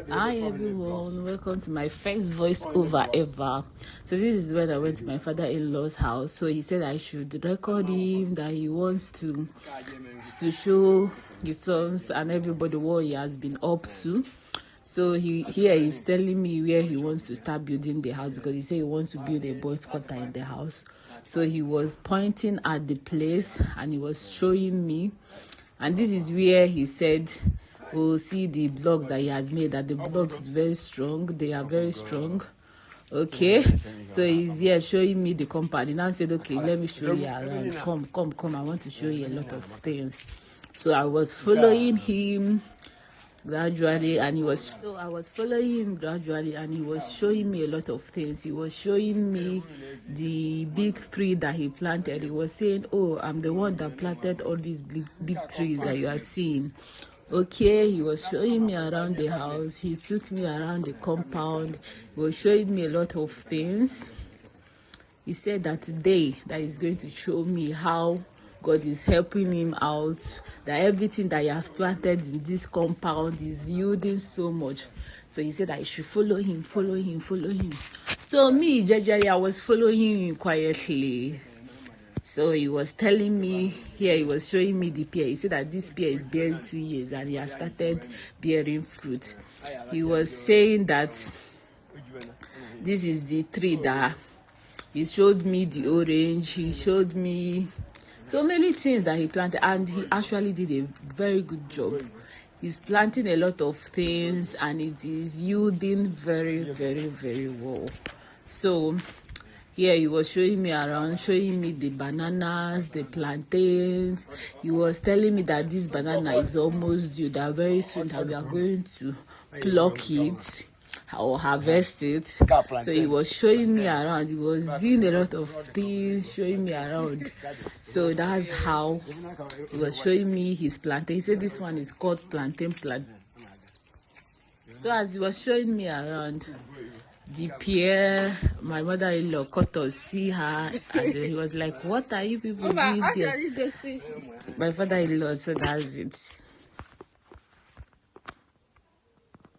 Hi everyone, welcome to my first voiceover ever. So this is when I went to my father-in-law's house. So he said I should record him, that he wants to show his sons and everybody what he has been up to. So he's telling me where he wants to start building the house, because he said he wants to build a boys' quarter in the house. So he was pointing at the place and he was showing me, and this is where he said we'll see the blocks that he has made, that the blocks is very strong. They are very strong. Okay, so he's here showing me the compound. He now said, okay, let me show you around. Come, I want to show you a lot of things. So I was following him gradually, and he was showing me a lot of things. He was showing me the big tree that he planted. He was saying, oh, I'm the one that planted all these big trees that you are seeing. Okay, he was showing me around the house. He took me around the compound. He was showing me a lot of things. He said that today that he's going to show me how God is helping him out, that everything that he has planted in this compound is yielding so much. So he said I should follow him. So me, Jejely, I was following him quietly. So he was telling me here, he was showing me the pear. He said that this pear is bearing 2 years and he has started bearing fruit. He was saying that this is the tree that he showed me the orange. He showed me so many things that he planted, and he actually did a very good job. He's planting a lot of things and it is yielding very, very, very well. So here he was showing me around, showing me the bananas, the plantains. He was telling me that this banana is almost due, that very soon that we are going to pluck it or harvest it. So he was showing me around. He was doing a lot of things, showing me around. So that's how he was showing me his plantain. He said this one is called plantain plant. So as he was showing me around the pear, my mother-in-law caught us, see her, and he was like, what are you people doing there? My father-in-law, so that's it.